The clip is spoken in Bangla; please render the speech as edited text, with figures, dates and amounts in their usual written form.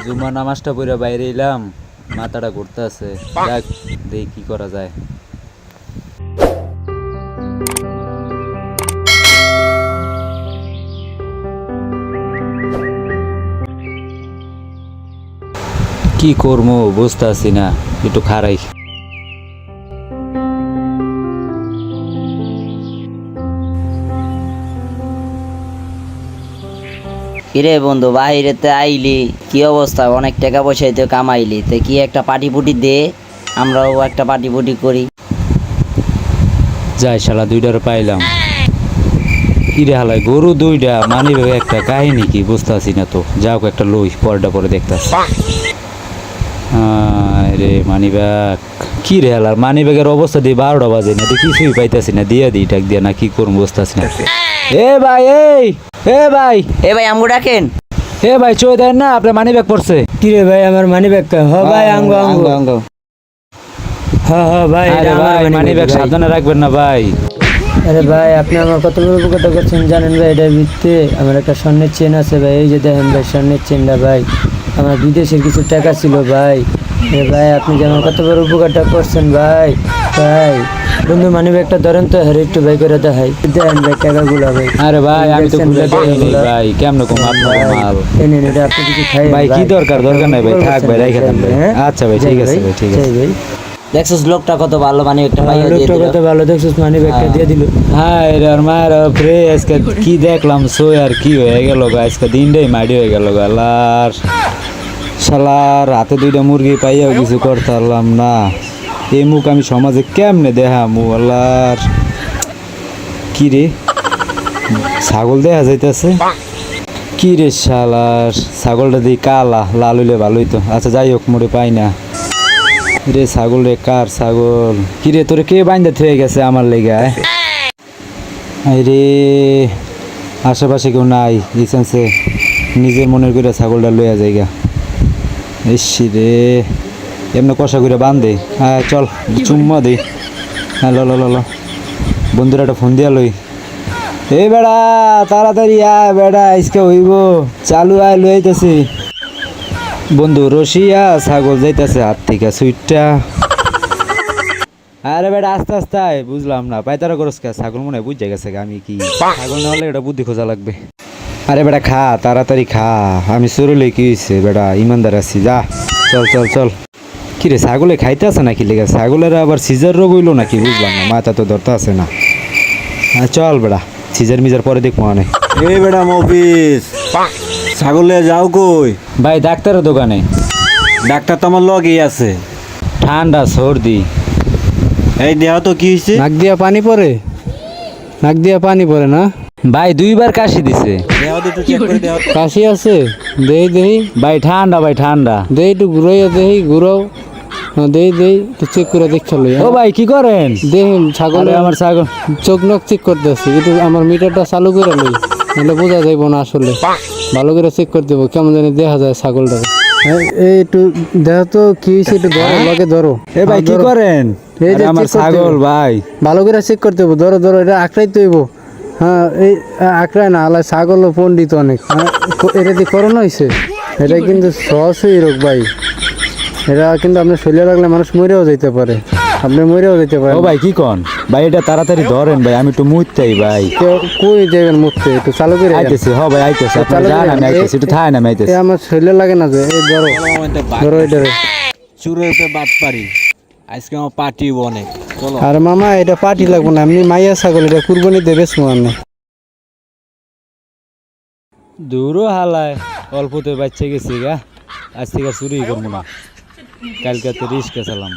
জুমা নামাজটা পড়ে বাইরে এলাম, মাথাটা ঘুরতে আছে। দেখ দেখি কি করা যায়। কি করবো বুঝতে আছি না, একটু খারাই। কিরে বন্ধু, বাহিরেতে আইলি, কি অবস্থা? অনেক টাকা পয়সাই তো কামাইলি, তো কি একটা পাটি পুটি দে, আমরাও একটা পাটি পুটি করি। যাই শালা দুইটার পাইলাম। কিরে হালাই গরু দুইটা, মানি ব্যাগে একটা, কাহিনী কি বুঝতে আছি না তো। যাও একটা লই, পরটা পরে দেখতাছি। রে মানি ব্যাগ, কি রে হালার মানি ব্যাগের অবস্থা দিয়ে 12টা বাজে না, কিছুই পাইতাছি না। দিয়া দিই টাক দিয়া না, কি করবো বুঝতে আছি না। এ ভাই এ ভাই আমগো ডাকেন। ভাই চই দেন না, আপনার মানি ব্যাগ পড়ছে। কি রে ভাই, আমার মানি ব্যাগ হ ভাই, আঙ্গো আঙ্গো ভাই, আরে ভাই মানি ব্যাগ সাবধানে রাখবেন না ভাই। আরে ভাই, আপনি আমার কত বড় উপকারটা করছেন জানেন ভাই? এটার ভিত্তিতে আমার একটা স্বর্ণের চেন আছে ভাই, এই যে দেখেন ভাই স্বর্ণের চেনটা ভাই। আমার বিদেশের কিছু টাকা ছিল ভাই। ভাই আপনি যে আমার কত বড় উপকারটা করছেন ভাই। ভাই বন্ধু মানি ব্যাগটা ধরেন তো, হ্যাঁ একটু ভাই করে দেখাই, দেখেন ভাই টাকাগুলো ভাই। আরে ভাই আমি তো ভুলে দেইনি ভাই, কেমন কম আপনার মাল। এটা আপনি কিছু খাই ভাই, কি দরকার নাই ভাই, থাক ভাই রেখে দেন ভাই। আচ্ছা ভাই ঠিক আছে ভাই, ঠিক আছে ভাই। দেখছিস লোকটা কত ভালো, মানে একটা পাইয়া দিয়ে লোকটা দিল। কত ভালো, দেখছিস মানি ব্যাগটা দিয়ে দিল। হ্যাঁ রে আর মার ফ্রে আজকে কি দেখলাম সই, আর কি হয়ে গেল গো, আজকে দিনটাই মাড়ি হয়ে গেল গো। আল্লাহর শালার রাতে 2টা মুরগি পাইয়াও কিছু করতে পারলাম না। এই মুখ আমি সমাজে কেমনে দেখামু? আল্লাহর কি রে, ছাগল দেখা যাইতেছে। কি রে শালার, ছাগলটা দিয়ে কালা, লাল হইলে ভালোই তো। আচ্ছা যাই হোক, মোড়ে পাই না রে ছাগল রে। কার ছাগল? কি রে তোরে কে বাইন্দা থয়ে গেছে আমার লেগা? রে আশেপাশে কেউ নাই, রিসেন্সে নিজের মনের করে ছাগলটা লইয়া যাইগা। এসছি রে, এমনি কষা করে বান্ধে। হ্যাঁ চল চুম্মা দিই। হ্যাঁ ল বন্ধুরা একটা ফোন দিয়া লই। এই বেড়া তাড়াতাড়ি আয় বেড়া, আজকে হইব, চালু আয় লইতেছি। বন্ধু রশিয়া ছাগল যাইতেছে হাত থেকে সুইটটা। আরে বেটা আস্তে আস্তে আয়, বুঝলাম না পায়তারা করস কে? ছাগল মনে হয় বুঝে গেছে আমি কি ছাগল না হলে এটা বুদ্ধি খোঁজা লাগবে। আরে বেটা খা, তাড়াতাড়ি খা, আমি সরলে কি হয়েছে বেটা, ইমানদার আছি। যা চল। কি রে ছাগলে খাইতে আছে নাকি লেগে? ছাগলের আবার সিজার রোগ হইলো নাকি বুঝলাম না, মাথা তো ধরতে আছে না। চল বেটা, সিজার মিজার পরে দেখবো মানে। এই বেটা মফিস, ছাগলে যাও কই? ভাই ডাক্তারের দোকানে। ডাক্তার তো আমার লগেই আছে। ঠান্ডা সর্দি। এই দেহ তো কি হয়েছে? নাক দিয়া পানি পড়ে না ভাই 2বার কাশি দিছে। দেহ তো চেক করে দেহ। কাশি আছে? দেহি ভাই ঠান্ডা দেহি একটু ঘুরাইয়া, ঘুরাও, দেহি একটু চেক করে দেখতে লই। ও ভাই কি করেন? দেহি ছাগলে আমার ছাগল চোখ নখ চেক করতে আছে, কিন্তু আমার মিটারটা চালু করে লই, নাহলে বোঝা যাইব না আসলে। ভালো করে চেক করে দেবো, কেমন জানি দেখা যায় ছাগলটা। এই একটু দেহ তো কি হয়েছে, একটু ধরো, লগে ধরো। এ ভাই কি করেন? এই যে আমার ছাগল ভাই, ভালো করে চেক করতে হবো, ধরো, এটা আঁকড়াই তো হইব। হ্যাঁ এই আঁকড়ায় না, আলা ছাগল পণ্ডিত অনেক। এটা দিয়ে করোনা হয়েছে, এটা কিন্তু সহজই রোগ ভাই। এটা কিন্তু আপনার শরীরে লাগলে মানুষ মরেও যেতে পারে, আপনি মরেও যেতে পারেন। ও ভাই কি কন ভাই, এটা তাড়াতাড়ি ধরেন ভাই, আমি একটু মুইতেই ভাই। কই যাবেন মুখতে, একটু চালু করে আইতেছি। হ ভাই আইতেছি, আপনারা জান আমি আইতেছি, একটু থাই না আমি আইতেছি। আমার শরীরে লাগে না যে, এই ধরো এটা। চুরের উপরে বাদ পারি, আজকে আমার পার্টি অনেক। চলো। আর মামা এটা পাটি লাগবো না, এমনি মাইয়া ছাগল, এটা কুরবানি দেবে মানে। দূরও হালায় অল্পতে বাচ্চা গেছি গা, আজ থেকে চুরি করবো না, কালকে তো রিস্কে চালাম।